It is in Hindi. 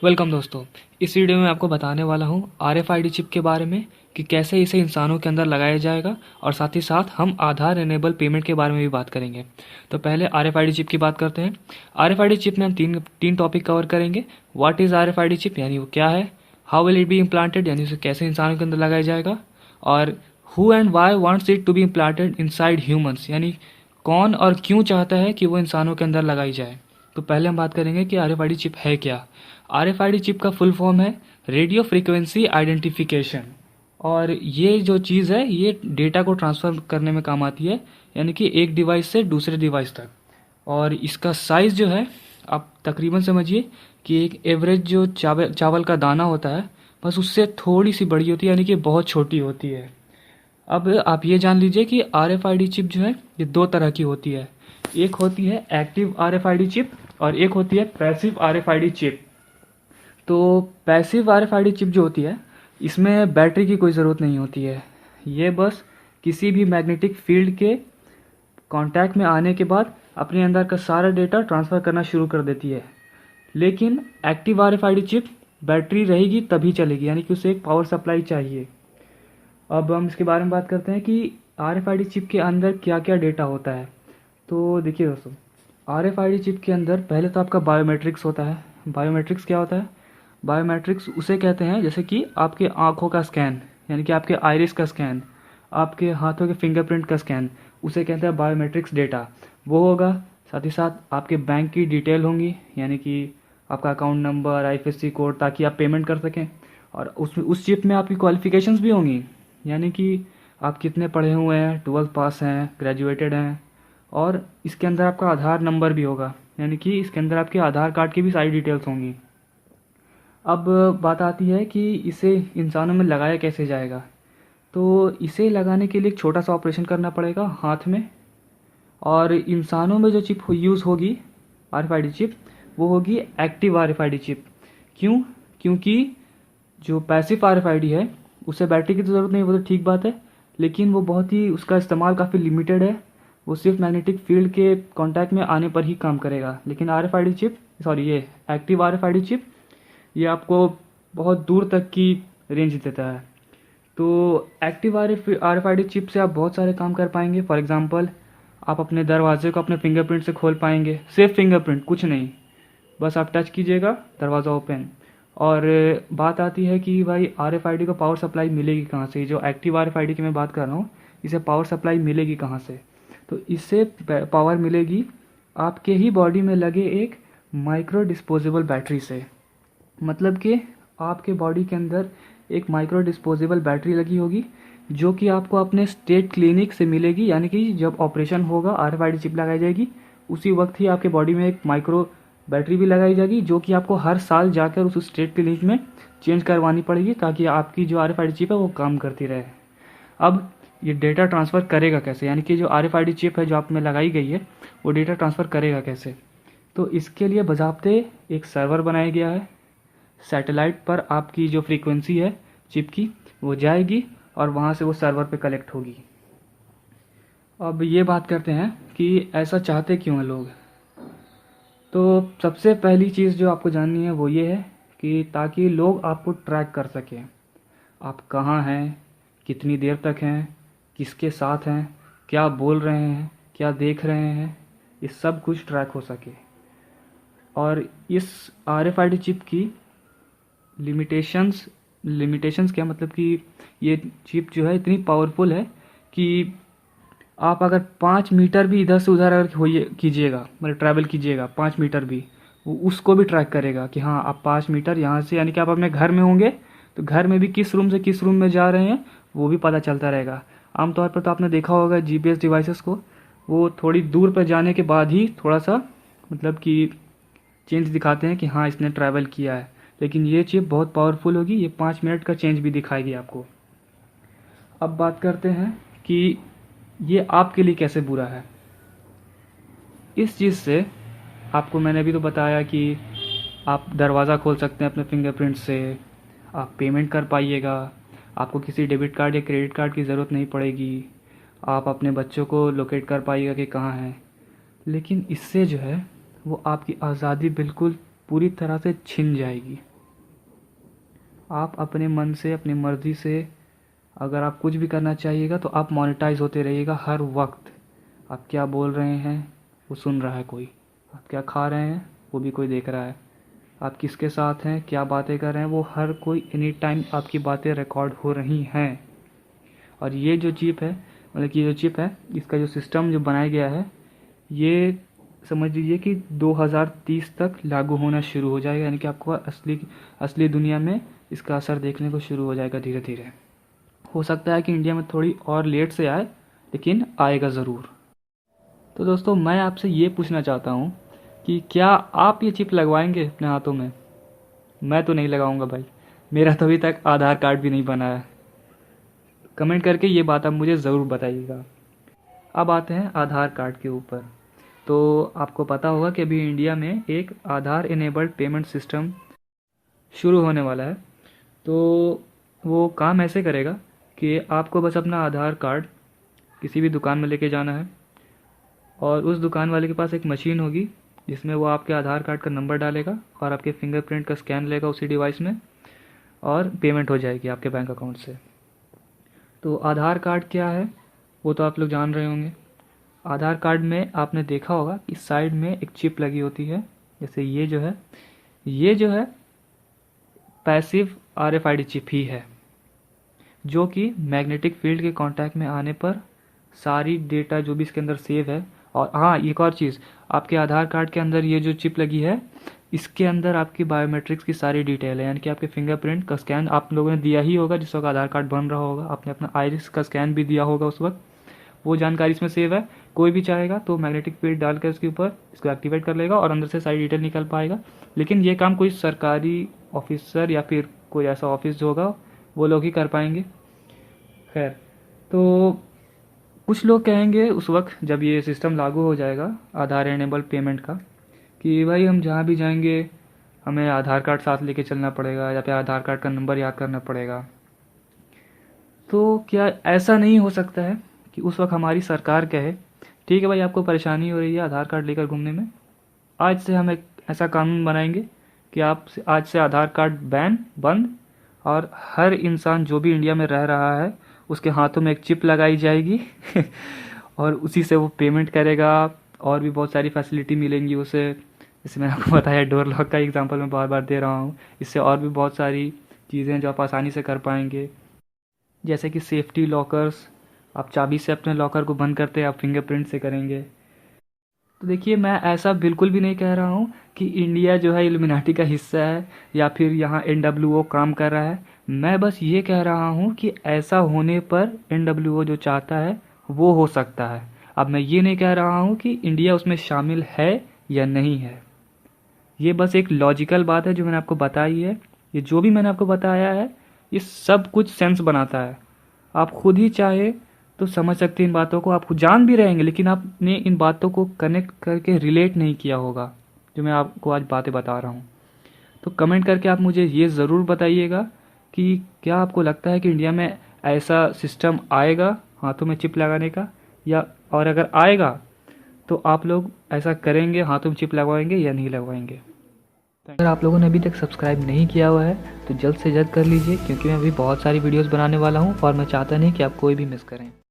वेलकम दोस्तों। इस वीडियो में आपको बताने वाला हूँ RFID चिप के बारे में कि कैसे इसे इंसानों के अंदर लगाया जाएगा, और साथ ही साथ हम आधार इनेबल पेमेंट के बारे में भी बात करेंगे। तो पहले RFID चिप की बात करते हैं। RFID चिप में हम तीन टॉपिक कवर करेंगे। व्हाट इज़ RFID चिप, यानी वो क्या है, how will it be implanted, यानी उसे कैसे इंसानों के अंदर लगाया जाएगा, और who and why wants it to be implanted inside humans, यानी कौन और क्यों चाहता है कि वो इंसानों के अंदर लगाई जाए। तो पहले हम बात करेंगे कि RFID चिप है क्या। RFID चिप का फुल फॉर्म है रेडियो फ्रीक्वेंसी आइडेंटिफिकेशन, और ये जो चीज़ है ये डेटा को ट्रांसफ़र करने में काम आती है, यानी कि एक डिवाइस से दूसरे डिवाइस तक। और इसका साइज़ जो है, आप तकरीबन समझिए कि एक एवरेज जो चावल का दाना होता है, बस उससे थोड़ी सी बड़ी होती है, यानी कि बहुत छोटी होती है। अब आप ये जान लीजिए कि RFID चिप जो है ये दो तरह की होती है। एक होती है एक्टिव RFID चिप और एक होती है पैसिव RFID चिप। तो पैसिव RFID चिप जो होती है, इसमें बैटरी की कोई ज़रूरत नहीं होती है। ये बस किसी भी मैग्नेटिक फील्ड के कांटेक्ट में आने के बाद अपने अंदर का सारा डेटा ट्रांसफ़र करना शुरू कर देती है। लेकिन एक्टिव RFID चिप बैटरी रहेगी तभी चलेगी, यानी कि उसे एक पावर सप्लाई चाहिए। अब हम इसके बारे में बात करते हैं कि RFID चिप के अंदर क्या क्या डेटा होता है। तो देखिए दोस्तों, RFID चिप के अंदर पहले तो आपका बायोमेट्रिक्स होता है। बायोमेट्रिक्स क्या होता है? बायोमेट्रिक्स उसे कहते हैं जैसे कि आपके आँखों का स्कैन, यानी कि आपके आइरिस का स्कैन, आपके हाथों के फिंगरप्रिंट का स्कैन, उसे कहते हैं बायोमेट्रिक्स डेटा। वो होगा। साथ ही साथ आपके बैंक की डिटेल होंगी, यानी कि आपका अकाउंट नंबर, IFSC कोड, ताकि आप पेमेंट कर सकें। और उस चिप में आपकी क्वालिफिकेशंस भी होंगी, यानी कि आप कितने पढ़े हुए हैं, 12th पास हैं, ग्रेजुएटेड हैं। और इसके अंदर आपका आधार नंबर भी होगा, यानी कि इसके अंदर आपके आधार कार्ड की भी सारी डिटेल्स होंगी। अब बात आती है कि इसे इंसानों में लगाया कैसे जाएगा। तो इसे लगाने के लिए एक छोटा सा ऑपरेशन करना पड़ेगा हाथ में, और इंसानों में जो चिप यूज़ होगी RFID चिप, वो होगी एक्टिव RFID चिप। क्यों? क्योंकि जो पैसिव RFID है उसे बैटरी की तो ज़रूरत नहीं, वो तो ठीक बात है, लेकिन वो बहुत ही, उसका इस्तेमाल काफ़ी लिमिटेड है। वो सिर्फ मैग्नेटिक फील्ड के कांटेक्ट में आने पर ही काम करेगा। लेकिन RFID चिप, सॉरी, ये एक्टिव RFID चिप, ये आपको बहुत दूर तक की रेंज देता है। तो एक्टिव RFID चिप से आप बहुत सारे काम कर पाएंगे। फॉर एग्जांपल, आप अपने दरवाजे को अपने फिंगरप्रिंट से खोल पाएंगे, सिर्फ फिंगरप्रिंट, कुछ नहीं, बस आप टच कीजिएगा, दरवाज़ा ओपन। और बात आती है कि भाई RFID को पावर सप्लाई मिलेगी कहाँ से। जो एक्टिव RFID की मैं बात कर रहा हूँ, इसे पावर सप्लाई मिलेगी कहाँ से। तो इससे पावर मिलेगी आपके ही बॉडी में लगे एक माइक्रो डिस्पोजेबल बैटरी से। मतलब कि आपके बॉडी के अंदर एक माइक्रो डिस्पोजेबल बैटरी लगी होगी, जो कि आपको अपने स्टेट क्लिनिक से मिलेगी, यानी कि जब ऑपरेशन होगा RFID चिप लगाई जाएगी, उसी वक्त ही आपके बॉडी में एक माइक्रो बैटरी भी लगाई जाएगी, जो कि आपको हर साल जाकर उस स्टेट क्लिनिक में चेंज करवानी पड़ेगी, ताकि आपकी जो RFID चिप है वो काम करती रहे। अब ये डेटा ट्रांसफ़र करेगा कैसे, यानी कि जो RFID चिप है जो आप में लगाई गई है, वो डेटा ट्रांसफ़र करेगा कैसे। तो इसके लिए बज़ाब्ते एक सर्वर बनाया गया है। सैटेलाइट पर आपकी जो फ्रीक्वेंसी है चिप की, वो जाएगी और वहाँ से वो सर्वर पे कलेक्ट होगी। अब ये बात करते हैं कि ऐसा चाहते क्यों हैं लोग। तो सबसे पहली चीज़ जो आपको जाननी है वो ये है कि ताकि लोग आपको ट्रैक कर सकें, आप कहाँ हैं, कितनी देर तक हैं, किसके साथ हैं, क्या बोल रहे हैं, क्या देख रहे हैं, ये सब कुछ ट्रैक हो सके। और इस RFID चिप की लिमिटेशंस क्या, मतलब कि ये चिप जो है इतनी पावरफुल है कि आप अगर 5 मीटर भी इधर से उधर अगर होइए कीजिएगा, मतलब ट्रैवल कीजिएगा 5 मीटर भी, वो उसको भी ट्रैक करेगा कि हाँ आप 5 मीटर यहाँ से, यानी कि आप अपने घर में होंगे तो घर में भी किस रूम से किस रूम में जा रहे हैं वो भी पता चलता रहेगा। आमतौर पर तो आपने देखा होगा GPS डिवाइसेस को, वो थोड़ी दूर पर जाने के बाद ही थोड़ा सा, मतलब कि चेंज दिखाते हैं कि हाँ इसने ट्रैवल किया है। लेकिन ये चिप बहुत पावरफुल होगी, ये 5 मिनट का चेंज भी दिखाएगी आपको। अब बात करते हैं कि ये आपके लिए कैसे बुरा है। इस चीज़ से आपको मैंने अभी तो बताया कि आप दरवाज़ा खोल सकते हैं अपने फिंगरप्रिंट से, आप पेमेंट कर पाइएगा, आपको किसी डेबिट कार्ड या क्रेडिट कार्ड की ज़रूरत नहीं पड़ेगी, आप अपने बच्चों को लोकेट कर पाइएगा कि कहाँ हैं। लेकिन इससे जो है वो आपकी आज़ादी बिल्कुल पूरी तरह से छिन जाएगी। आप अपने मन से, अपनी मर्ज़ी से अगर आप कुछ भी करना चाहिएगा तो आप मोनेटाइज होते रहिएगा हर वक्त। आप क्या बोल रहे हैं वो सुन रहा है कोई, आप क्या खा रहे हैं वो भी कोई देख रहा है, आप किसके साथ हैं, क्या बातें कर रहे हैं, वो हर कोई एनी टाइम आपकी बातें रिकॉर्ड हो रही हैं। और ये जो चिप है, मतलब कि जो चिप है, इसका जो सिस्टम जो बनाया गया है, ये समझ लीजिए कि 2030 तक लागू होना शुरू हो जाएगा। यानी कि आपको असली दुनिया में इसका असर देखने को शुरू हो जाएगा धीरे धीरे। हो सकता है कि इंडिया में थोड़ी और लेट से आए, लेकिन आएगा ज़रूर। तो दोस्तों, मैं आपसे ये पूछना चाहता हूँ कि क्या आप ये चिप लगवाएंगे अपने हाथों में? मैं तो नहीं लगाऊंगा भाई, मेरा तो अभी तक आधार कार्ड भी नहीं बना है। कमेंट करके ये बात आप मुझे ज़रूर बताइएगा। अब आते हैं आधार कार्ड के ऊपर। तो आपको पता होगा कि अभी इंडिया में एक आधार इनेबल्ड पेमेंट सिस्टम शुरू होने वाला है। तो वो काम ऐसे करेगा कि आपको बस अपना आधार कार्ड किसी भी दुकान में लेके जाना है, और उस दुकान वाले के पास एक मशीन होगी जिसमें वो आपके आधार कार्ड का नंबर डालेगा और आपके फिंगरप्रिंट का स्कैन लेगा उसी डिवाइस में, और पेमेंट हो जाएगी आपके बैंक अकाउंट से। तो आधार कार्ड क्या है वो तो आप लोग जान रहे होंगे। आधार कार्ड में आपने देखा होगा कि साइड में एक चिप लगी होती है, जैसे ये जो है पैसिव RFID चिप ही है, जो कि मैग्नेटिक फील्ड के कांटेक्ट में आने पर सारी डेटा जो भी इसके अंदर सेव है। और हाँ, एक और चीज़, आपके आधार कार्ड के अंदर ये जो चिप लगी है, इसके अंदर आपकी बायोमेट्रिक्स की सारी डिटेल है। यानी कि आपके फिंगरप्रिंट का स्कैन आप लोगों ने दिया ही होगा जिस वक्त आधार कार्ड बन रहा होगा, आपने अपना आइरिस का स्कैन भी दिया होगा उस वक्त, वो जानकारी इसमें सेव है। कोई भी चाहेगा तो मैग्नेटिक फील्ड डालकर इसके ऊपर इसको एक्टिवेट कर लेगा और अंदर से सारी डिटेल निकल पाएगा। लेकिन ये काम कोई सरकारी ऑफिसर या फिर कोई ऐसा ऑफिस जो होगा वो लोग ही कर पाएंगे। खैर, तो कुछ लोग कहेंगे उस वक्त जब ये सिस्टम लागू हो जाएगा आधार इनेबल पेमेंट का, कि भाई हम जहाँ भी जाएंगे हमें आधार कार्ड साथ लेके चलना पड़ेगा या फिर आधार कार्ड का नंबर याद करना पड़ेगा। तो क्या ऐसा नहीं हो सकता है कि उस वक्त हमारी सरकार कहे, ठीक है भाई, आपको परेशानी हो रही है आधार कार्ड लेकर घूमने में, आज से हम एक ऐसा कानून बनाएंगे कि आप आज से आधार कार्ड बंद, और हर इंसान जो भी इंडिया में रह रहा है उसके हाथों में एक चिप लगाई जाएगी और उसी से वो पेमेंट करेगा, और भी बहुत सारी फैसिलिटी मिलेंगी उसे। जैसे मैंने आपको बताया, डोर लॉक का एग्जांपल मैं बार बार दे रहा हूँ, इससे और भी बहुत सारी चीज़ें हैं जो आप आसानी से कर पाएंगे, जैसे कि सेफ्टी लॉकर्स, आप चाबी से अपने लॉकर को बंद करते हैं, आप फिंगरप्रिंट से करेंगे। तो देखिए, मैं ऐसा बिल्कुल भी नहीं कह रहा हूँ कि इंडिया जो है इल्यूमिनाटी का हिस्सा है या फिर यहाँ NWO काम कर रहा है। मैं बस ये कह रहा हूँ कि ऐसा होने पर NWO जो चाहता है वो हो सकता है। अब मैं ये नहीं कह रहा हूँ कि इंडिया उसमें शामिल है या नहीं है। ये बस एक लॉजिकल बात है जो मैंने आपको बताई है। ये जो भी मैंने आपको बताया है ये सब कुछ सेंस बनाता है। आप खुद ही चाहे तो समझ सकते हैं इन बातों को, आप जान भी रहेंगे, लेकिन आपने इन बातों को कनेक्ट करके रिलेट नहीं किया होगा जो मैं आपको आज बातें बता रहा हूँ। तो कमेंट करके आप मुझे ये ज़रूर बताइएगा कि क्या आपको लगता है कि इंडिया में ऐसा सिस्टम आएगा हाथों में चिप लगाने का, या और अगर आएगा तो आप लोग ऐसा करेंगे, हाथों में चिप लगवाएंगे या नहीं लगवाएंगे। अगर आप लोगों ने अभी तक सब्सक्राइब नहीं किया हुआ है तो जल्द से जल्द कर लीजिए, क्योंकि मैं अभी बहुत सारी वीडियोस बनाने वाला हूँ और मैं चाहता नहीं कि आप कोई भी मिस करें।